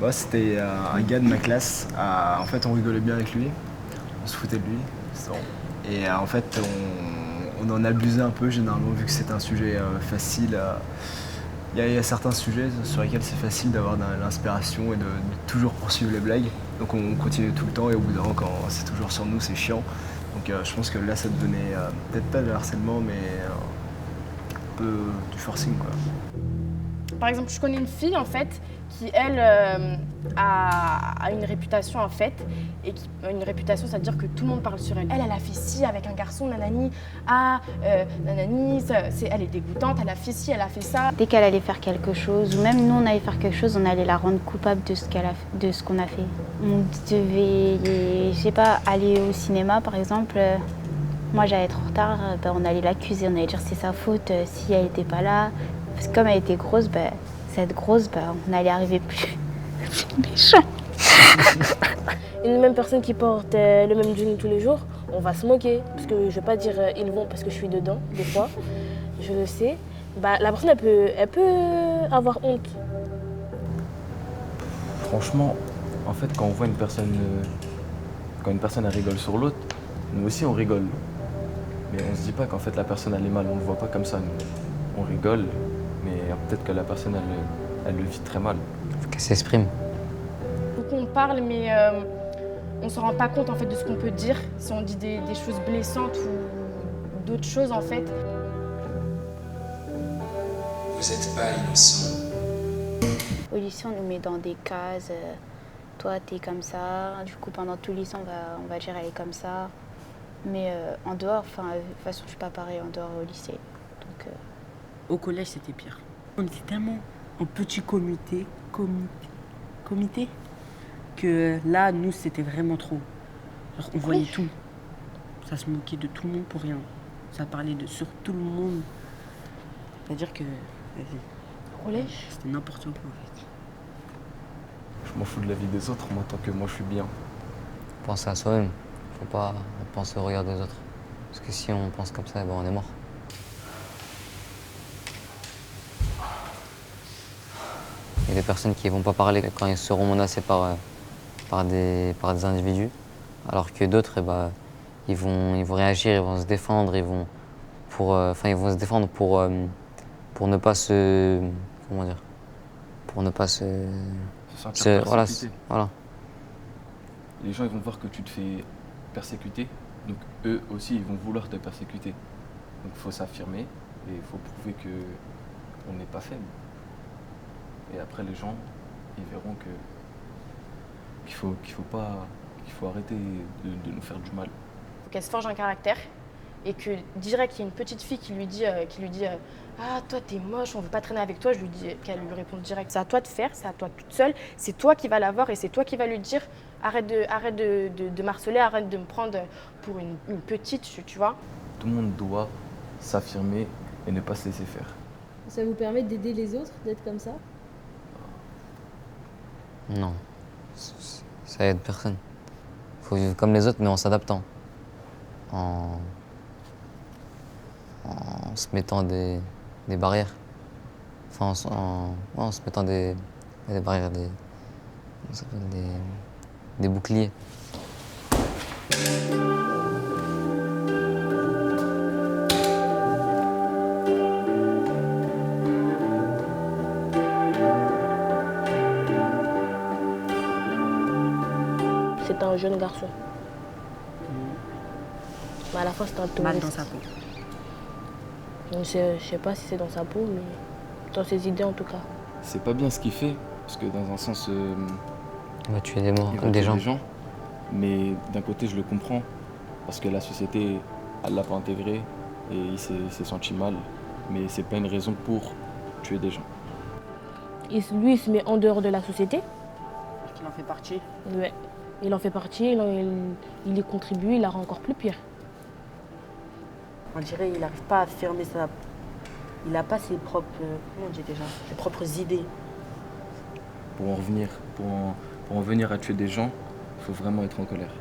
Bah, c'était un gars de ma classe. En fait, on rigolait bien avec lui. On se foutait de lui. c'est bon. Et en fait, on en abusait un peu généralement vu que c'est un sujet facile. Il y a certains sujets sur lesquels c'est facile d'avoir de l'inspiration et de toujours poursuivre les blagues. Donc on continue tout le temps et au bout d'un moment, quand c'est toujours sur nous, c'est chiant. Donc je pense que là, ça devenait peut-être pas de harcèlement, mais un peu du forcing, quoi. Par exemple, je connais une fille en fait qui elle a une réputation en fait et une réputation, c'est-à-dire que tout le monde parle sur elle. Elle a fait ci avec un garçon, nanani, nanani, elle est dégoûtante, elle a fait ci, elle a fait ça. Dès qu'elle allait faire quelque chose, ou même nous on allait faire quelque chose, on allait la rendre coupable de ce qu'on a fait. On devait, je sais pas, aller au cinéma par exemple. Moi j'allais être en retard, on allait l'accuser, on allait dire c'est sa faute si elle n'était pas là. Parce que comme elle était grosse, cette grosse, on allait arriver plus méchant. Une même personne qui porte le même jean tous les jours, on va se moquer. Parce que je vais pas dire ils vont parce que je suis dedans, des fois, je le sais. La personne, elle peut avoir honte. Franchement, en fait, quand on voit une personne, quand une personne elle rigole sur l'autre, nous aussi on rigole. Mais on se dit pas qu'en fait la personne elle est mal, on le voit pas comme ça. Nous. On rigole, mais peut-être que la personne elle le vit très mal. Faut qu'elle s'exprime. Beaucoup on parle, mais on se rend pas compte en fait de ce qu'on peut dire si on dit des choses blessantes ou d'autres choses en fait. Vous n'êtes pas innocent. Au lycée, on nous met dans des cases. Toi, t'es comme ça. Du coup, pendant tout le lycée, on va dire elle est comme ça. Mais en dehors, de toute façon, je suis pas pareil en dehors au lycée. Donc, Au collège, c'était pire. On était tellement en petit comité, que là, nous, c'était vraiment trop. Genre, on voyait tout. Ça se moquait de tout le monde pour rien. Ça parlait sur tout le monde. C'est-à-dire que, vas-y, Collège. c'était n'importe quoi, en fait. Je m'en fous de la vie des autres, moi tant que moi je suis bien. Penser à soi-même. Faut pas penser au regard des autres. Parce que si on pense comme ça, on est mort. Il y a des personnes qui vont pas parler quand ils seront menacés par des individus. Alors que d'autres, ils vont réagir, ils vont se défendre, ils vont se défendre pour ne pas se... Comment dire? Pour ne pas se sentir persécuté. Voilà. Les gens ils vont voir que tu te fais persécuter, donc eux aussi ils vont vouloir te persécuter. Donc il faut s'affirmer et il faut prouver qu'on n'est pas faible. Et après les gens ils verront qu'il faut arrêter de nous faire du mal. Faut qu'elle se forge un caractère et que direct il y a une petite fille qui lui dit ah toi t'es moche, on veut pas traîner avec toi, qu'elle lui réponde direct c'est à toi de faire, c'est à toi toute seule, c'est toi qui vas la voir et c'est toi qui vas lui dire arrête de m'harceler, arrête de me prendre pour une petite, tu vois. Tout le monde doit s'affirmer et ne pas se laisser faire. Ça vous permet d'aider les autres, d'être comme ça? Non. Ça aide personne. Faut vivre comme les autres, mais en s'adaptant. En se mettant des barrières. Enfin, en se mettant des barrières, comment ça s'appelle, des boucliers. C'était un jeune garçon. Mais à la fin, c'était un Mal touriste. dans sa peau. Je sais pas si c'est dans sa peau, mais dans ses idées en tout cas. C'est pas bien ce qu'il fait, parce que dans un sens, On va tuer des il va des tuer gens. des gens. Mais d'un côté, je le comprends, parce que la société, elle l'a pas intégré et il s'est senti mal. Mais c'est pas une raison pour tuer des gens. Lui, il se met en dehors de la société. Il en fait partie. Ouais. Il en fait partie, il y contribue, il la rend encore plus pire. On dirait qu'il n'arrive pas à fermer sa... Il n'a pas ses propres... Comment on dit déjà? Ses propres idées. Pour en venir à tuer des gens, il faut vraiment être en colère.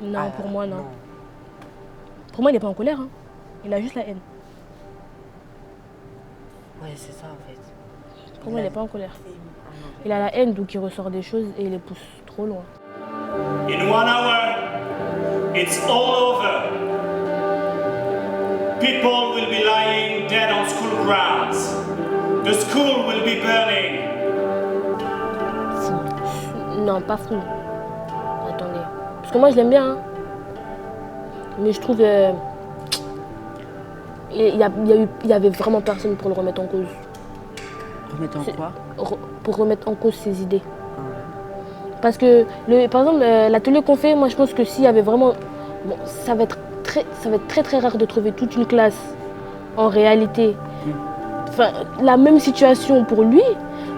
Non, pour moi, non. Pour moi, il n'est pas en colère. Hein. Il a juste la haine. Ouais, c'est ça en fait. Pour moi, il n'est pas en colère. Il a la haine, donc il ressort des choses et il les pousse trop loin. In 1 hour, it's all over. People will be lying dead on school grounds. The school will be burning. Fou. Non, pas fou. Attendez. Parce que moi, je l'aime bien. Hein. Mais je trouve que... Il y avait vraiment personne pour le remettre en cause. Remettre en quoi? Pour remettre en cause ses idées. Parce que, par exemple, l'atelier qu'on fait, moi je pense que s'il y avait vraiment... Bon, ça va être très rare de trouver toute une classe en réalité. Enfin, la même situation pour lui,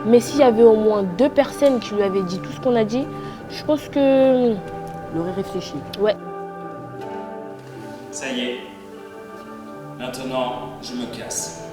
mais s'il y avait au moins 2 personnes qui lui avaient dit tout ce qu'on a dit, je pense que... Il aurait réfléchi. Ouais. Ça y est. Maintenant, je me casse.